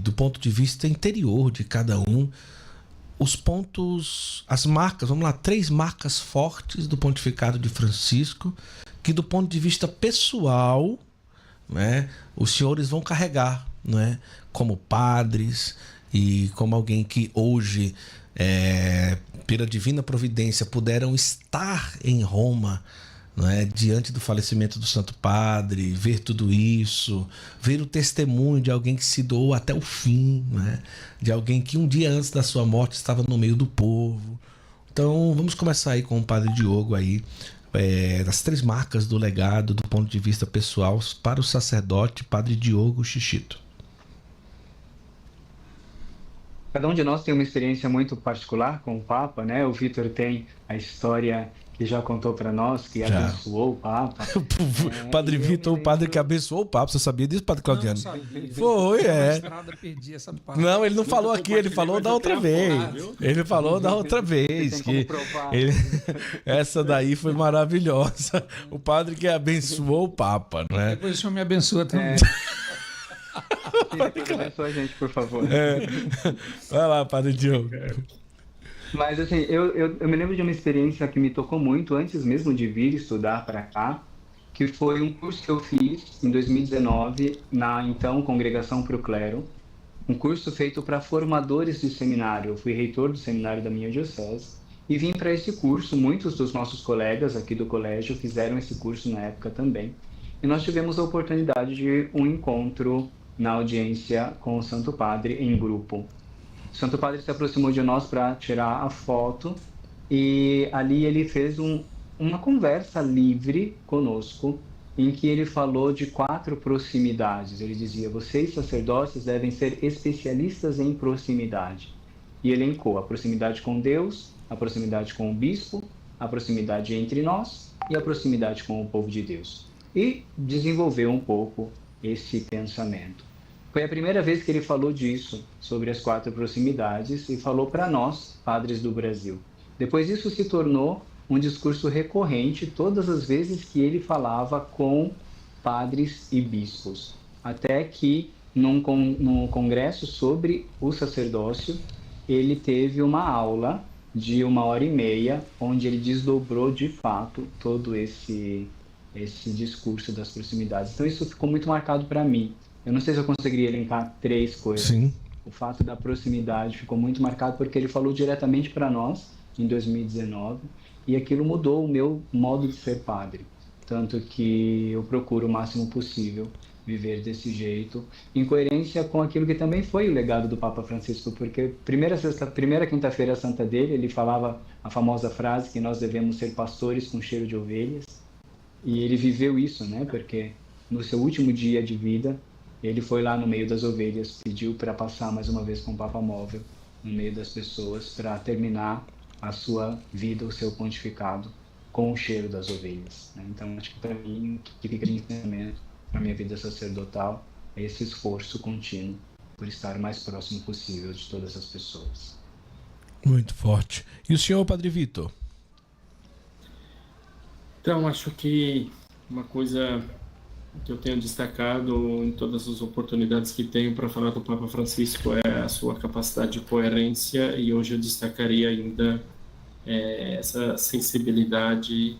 do ponto de vista interior de cada um, os pontos, as marcas, vamos lá, 3 marcas fortes do pontificado de Francisco, que do ponto de vista pessoal, né, os senhores vão carregar, né, como padres e como alguém que hoje, pela divina providência, puderam estar em Roma, né, diante do falecimento do Santo Padre, ver tudo isso, ver o testemunho de alguém que se doou até o fim, né, de alguém que um dia antes da sua morte estava no meio do povo. Então vamos começar aí com o Padre Diogo aí, das 3 marcas do legado do ponto de vista pessoal para o sacerdote Padre Diogo Chichito. Cada um de nós tem uma experiência muito particular com o Papa, né? O Vitor tem a história que já contou para nós, que abençoou o Papa. Padre Vitor, o padre que abençoou o Papa. Você sabia disso, Padre Claudiano? Não sabia. Foi, Perdi essa parte. Não, ele não falou aqui, ele falou da outra vez. Ele falou da outra vez. Que essa daí foi maravilhosa. O padre que abençoou o Papa, né? Depois o senhor me abençoa também. Abençoa a gente, por favor. Vai lá, Padre Diogo. Mas assim, eu me lembro de uma experiência que me tocou muito antes mesmo de vir estudar para cá, que foi um curso que eu fiz em 2019 na então Congregação para o Clero, um curso feito para formadores de seminário. Eu fui reitor do seminário da minha diocese e vim para esse curso. Muitos dos nossos colegas aqui do colégio fizeram esse curso na época também. E nós tivemos a oportunidade de um encontro na audiência com o Santo Padre em grupo. O Santo Padre se aproximou de nós para tirar a foto e ali ele fez uma conversa livre conosco, em que ele falou de 4 proximidades. Ele dizia: vocês, sacerdotes, devem ser especialistas em proximidade. E elencou a proximidade com Deus, a proximidade com o bispo, a proximidade entre nós e a proximidade com o povo de Deus. E desenvolveu um pouco esse pensamento. Foi a primeira vez que ele falou disso, sobre as 4 proximidades, e falou para nós, padres do Brasil. Depois isso se tornou um discurso recorrente todas as vezes que ele falava com padres e bispos. Até que, num congresso sobre o sacerdócio, ele teve uma aula de 1h30, onde ele desdobrou de fato todo esse discurso das proximidades. Então isso ficou muito marcado para mim. Eu não sei se eu conseguiria elencar 3 coisas. Sim. O fato da proximidade ficou muito marcado porque ele falou diretamente para nós em 2019 e aquilo mudou o meu modo de ser padre. Tanto que eu procuro o máximo possível viver desse jeito, em coerência com aquilo que também foi o legado do Papa Francisco, porque primeira quinta-feira santa dele, ele falava a famosa frase que nós devemos ser pastores com cheiro de ovelhas, e ele viveu isso, né? Porque no seu último dia de vida, ele foi lá no meio das ovelhas, pediu para passar mais uma vez com o Papa Móvel, no meio das pessoas, para terminar a sua vida, o seu pontificado, com o cheiro das ovelhas. Né? Então, acho que para mim, o que fica de ensinamento para a minha vida sacerdotal é esse esforço contínuo por estar o mais próximo possível de todas as pessoas. Muito forte. E o senhor, Padre Vitor? Então, acho que uma coisa que eu tenho destacado em todas as oportunidades que tenho para falar do Papa Francisco é a sua capacidade de coerência, e hoje eu destacaria ainda essa sensibilidade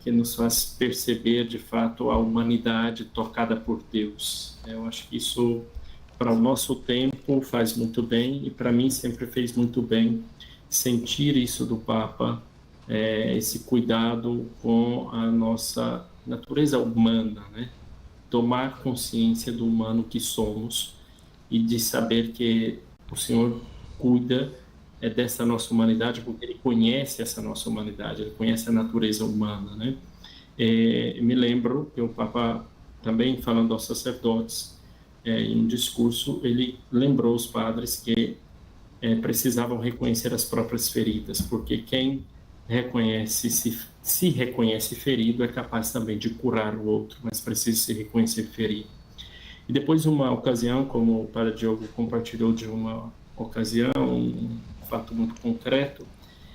que nos faz perceber de fato a humanidade tocada por Deus. Eu acho que isso, para o nosso tempo, faz muito bem, e para mim sempre fez muito bem sentir isso do Papa, esse cuidado com a nossa natureza humana, né? Tomar consciência do humano que somos e de saber que o Senhor cuida dessa nossa humanidade, porque Ele conhece essa nossa humanidade, Ele conhece a natureza humana, né? Me lembro que o Papa, também falando aos sacerdotes, em um discurso, ele lembrou os padres que precisavam reconhecer as próprias feridas, porque quem se reconhece ferido é capaz também de curar o outro, mas precisa se reconhecer ferido. E depois, uma ocasião, como o Padre Diogo compartilhou de uma ocasião, um fato muito concreto,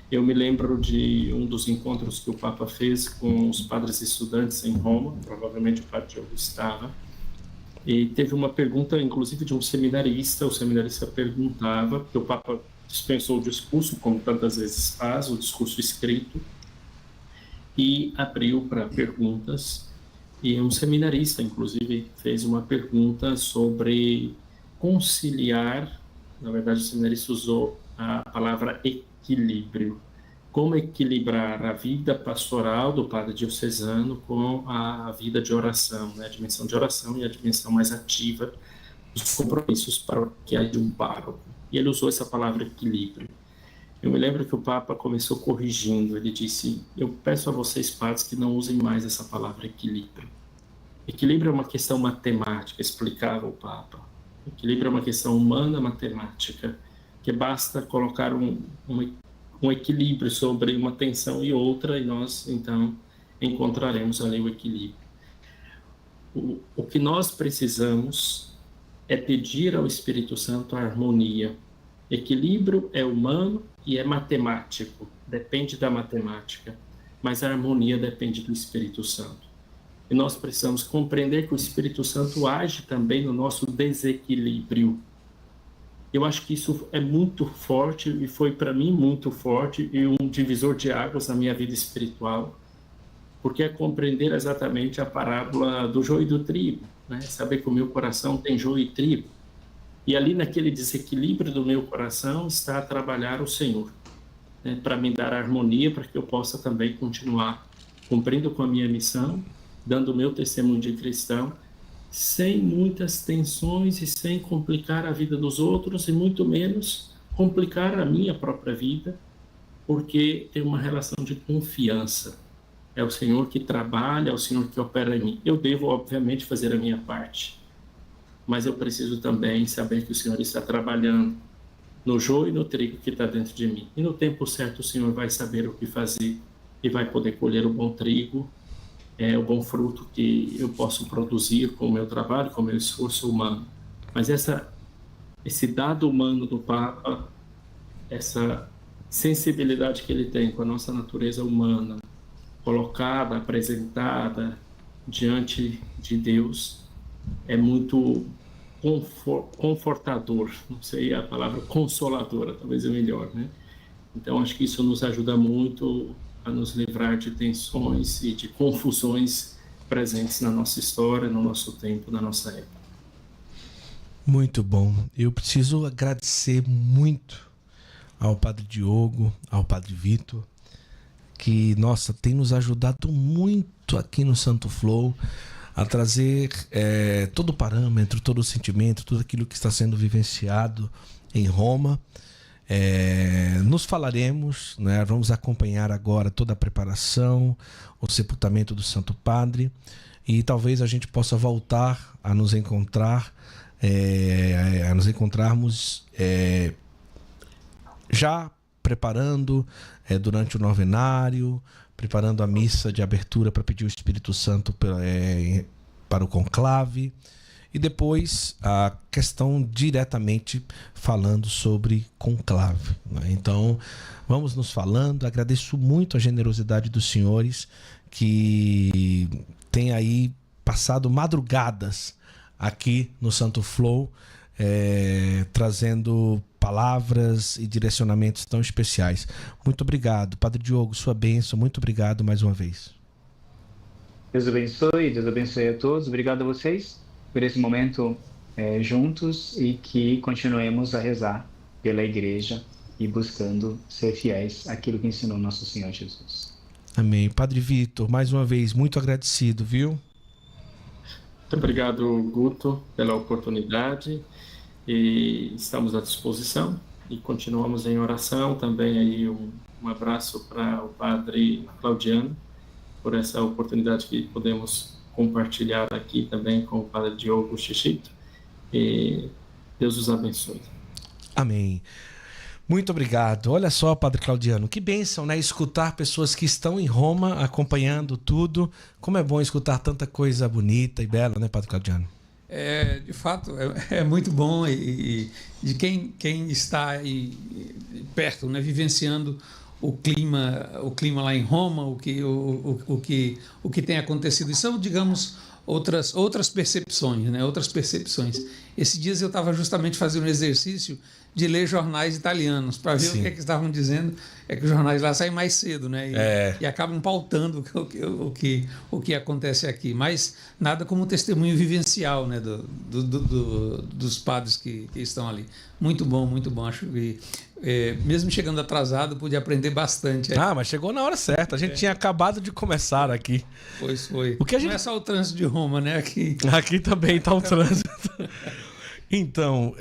eu me lembro de um dos encontros que o Papa fez com os padres estudantes em Roma, provavelmente o Padre Diogo estava, E teve uma pergunta, inclusive, de um seminarista. O seminarista perguntava, porque o Papa dispensou o discurso, como tantas vezes faz, o discurso escrito, e abriu para perguntas. E um seminarista, inclusive, fez uma pergunta sobre conciliar. Na verdade, o seminarista usou a palavra equilíbrio. Como equilibrar a vida pastoral do padre diocesano com a vida de oração, né? A dimensão de oração e a dimensão mais ativa dos compromissos paroquiais de um pároco. E ele usou essa palavra equilíbrio. Eu me lembro que o Papa começou corrigindo. Ele disse: eu peço a vocês, padres, que não usem mais essa palavra equilíbrio. Equilíbrio é uma questão matemática, explicava o Papa. Equilíbrio é uma questão humana matemática, que basta colocar um equilíbrio sobre uma tensão e outra, e nós, então, encontraremos ali o equilíbrio. O que nós precisamos é pedir ao Espírito Santo a harmonia. Equilíbrio é humano e é matemático, depende da matemática, mas a harmonia depende do Espírito Santo. E nós precisamos compreender que o Espírito Santo age também no nosso desequilíbrio. Eu acho que isso é muito forte, e foi para mim muito forte, e um divisor de águas na minha vida espiritual, porque é compreender exatamente a parábola do joio e do trigo, né? Saber que o meu coração tem joio e trigo. E ali naquele desequilíbrio do meu coração está a trabalhar o Senhor, né? Para me dar harmonia, para que eu possa também continuar cumprindo com a minha missão, dando o meu testemunho de cristão, sem muitas tensões e sem complicar a vida dos outros, e muito menos complicar a minha própria vida, porque tem uma relação de confiança. É o Senhor que trabalha, é o Senhor que opera em mim. Eu devo, obviamente, fazer a minha parte, mas eu preciso também saber que o Senhor está trabalhando no joio e no trigo que está dentro de mim. E no tempo certo o Senhor vai saber o que fazer e vai poder colher o bom trigo, o bom fruto que eu posso produzir com o meu trabalho, com o meu esforço humano. Mas esse dado humano do Papa, essa sensibilidade que ele tem com a nossa natureza humana, colocada, apresentada diante de Deus, é muito confortador, não sei a palavra, consoladora, talvez é melhor, né? Então, acho que isso nos ajuda muito a nos livrar de tensões e de confusões presentes na nossa história, no nosso tempo, na nossa época. Muito bom. Eu preciso agradecer muito ao Padre Diogo, ao Padre Vitor, que, nossa, tem nos ajudado muito aqui no Santo Flow a trazer todo o parâmetro, todo o sentimento, tudo aquilo que está sendo vivenciado em Roma. Nos falaremos, né? Vamos acompanhar agora toda a preparação, o sepultamento do Santo Padre, e talvez a gente possa voltar a nos encontrarmos já preparando durante o novenário, preparando a missa de abertura para pedir o Espírito Santo para o conclave. E depois a questão diretamente falando sobre conclave, né? Então, vamos nos falando. Agradeço muito a generosidade dos senhores que têm aí passado madrugadas aqui no Santo Flow, trazendo palavras e direcionamentos tão especiais. Muito obrigado. Padre Diogo, sua bênção. Muito obrigado mais uma vez. Deus abençoe a todos. Obrigado a vocês por esse momento juntos, e que continuemos a rezar pela Igreja e buscando ser fiéis àquilo que ensinou nosso Senhor Jesus. Amém. Padre Vitor, mais uma vez, muito agradecido, viu? Muito obrigado, Guto, pela oportunidade, e estamos à disposição e continuamos em oração. Também aí um abraço para o Padre Claudiano, por essa oportunidade que podemos compartilhar aqui também com o Padre Diogo Chichito, e Deus os abençoe. Amém. Muito obrigado. Olha só, Padre Claudiano, que bênção, né? Escutar pessoas que estão em Roma acompanhando tudo. Como é bom escutar tanta coisa bonita e bela, né, Padre Claudiano? De fato, é muito bom, e de quem está aí perto, né, vivenciando o clima lá em Roma, o que tem acontecido. E são, digamos, outras percepções, né? Outras percepções. Esses dias eu estava justamente fazendo um exercício de ler jornais italianos para ver o que é que estavam dizendo. É que os jornais lá saem mais cedo, né? E acabam pautando o que acontece aqui. Mas nada como testemunho vivencial, né? Dos padres que estão ali. Muito bom, muito bom. Acho que mesmo chegando atrasado, pude aprender bastante. Mas chegou na hora certa. A gente tinha acabado de começar aqui. Pois foi. Não é só o trânsito de Roma, né? Aqui também está o trânsito. Então,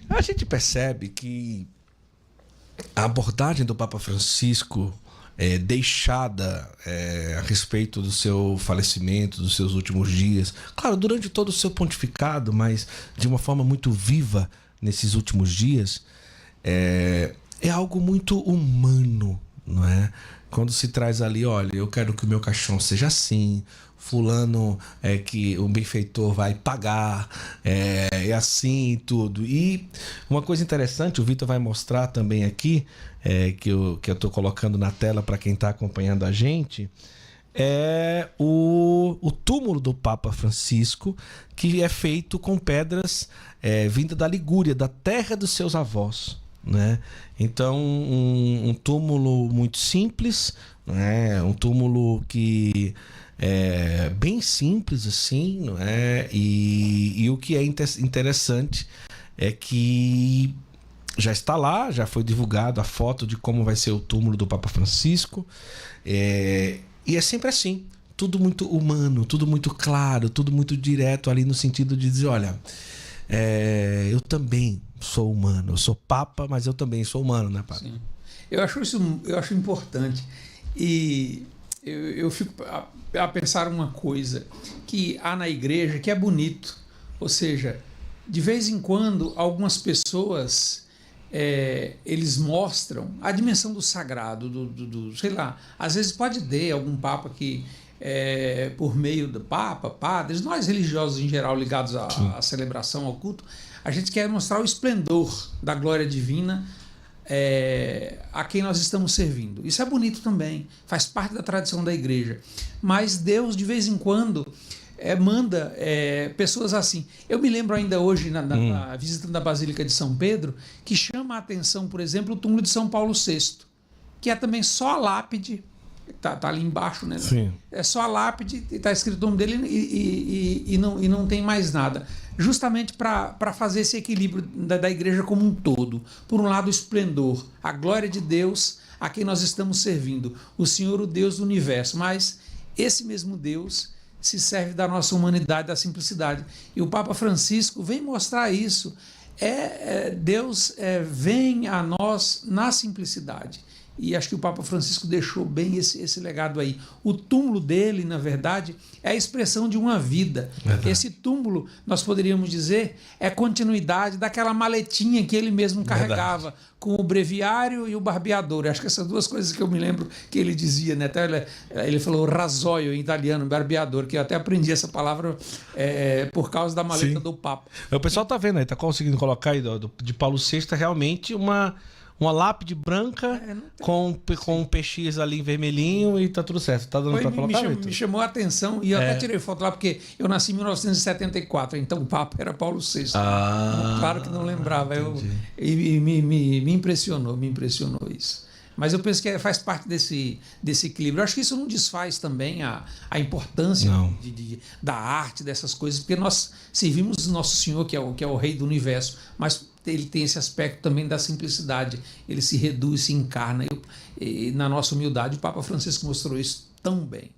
a gente percebe que a abordagem do Papa Francisco, deixada a respeito do seu falecimento, dos seus últimos dias, claro, durante todo o seu pontificado, mas de uma forma muito viva nesses últimos dias, é algo muito humano, não é? Quando se traz ali, olha, eu quero que o meu caixão seja assim, fulano que o benfeitor vai pagar, assim e tudo. E uma coisa interessante, o Vitor vai mostrar também aqui, que eu estou colocando na tela para quem está acompanhando a gente, é o túmulo do Papa Francisco, que é feito com pedras vinda da Ligúria, da terra dos seus avós, né? Então, um túmulo muito simples, né? Um túmulo que bem simples assim, não é? E o que é interessante é que já está lá, já foi divulgado a foto de como vai ser o túmulo do Papa Francisco, e é sempre assim, tudo muito humano, tudo muito claro, tudo muito direto ali no sentido de dizer, olha, eu também sou humano, eu sou Papa, mas eu também sou humano, né, Padre? Sim. Eu acho importante, e eu fico a pensar uma coisa que há na igreja que é bonito, ou seja, de vez em quando algumas pessoas eles mostram a dimensão do sagrado, sei lá, às vezes pode ter algum Papa que por meio do Papa, padres, nós religiosos em geral ligados à celebração, ao culto, a gente quer mostrar o esplendor da glória divina a quem nós estamos servindo. Isso é bonito também, faz parte da tradição da igreja. Mas Deus, de vez em quando, manda pessoas assim. Eu me lembro ainda hoje, visitando a Basílica de São Pedro, que chama a atenção, por exemplo, o túmulo de São Paulo VI, que é também só a lápide, tá ali embaixo, né? Sim. É só a lápide, está escrito o nome dele e não tem mais nada. Justamente para fazer esse equilíbrio da igreja como um todo. Por um lado, o esplendor, a glória de Deus a quem nós estamos servindo, o Senhor, o Deus do universo, mas esse mesmo Deus se serve da nossa humanidade, da simplicidade. E o Papa Francisco vem mostrar isso. Deus vem a nós na simplicidade. E acho que o Papa Francisco deixou bem esse legado aí. O túmulo dele, na verdade, é a expressão de uma vida. Verdade. Esse túmulo, nós poderíamos dizer, é continuidade daquela maletinha que ele mesmo carregava, verdade, com o breviário e o barbeador. Acho que essas duas coisas que eu me lembro que ele dizia, né? Até ele falou rasoio em italiano, barbeador, que eu até aprendi essa palavra por causa da maleta, sim, do Papa. O pessoal tá vendo aí, tá conseguindo colocar aí de Paulo VI realmente uma lápide branca com um PX ali em vermelhinho e tá tudo certo. Tá dando para colocar? Me chamou a atenção e eu até tirei foto lá porque eu nasci em 1974, então o Papa era Paulo VI. Claro que não lembrava. Me impressionou isso. Mas eu penso que faz parte desse equilíbrio. Eu acho que isso não desfaz também a importância da arte, dessas coisas, porque nós servimos o nosso Senhor, que é o Rei do Universo, mas ele tem esse aspecto também da simplicidade. Ele se reduz, se encarna. E na nossa humildade, o Papa Francisco mostrou isso tão bem.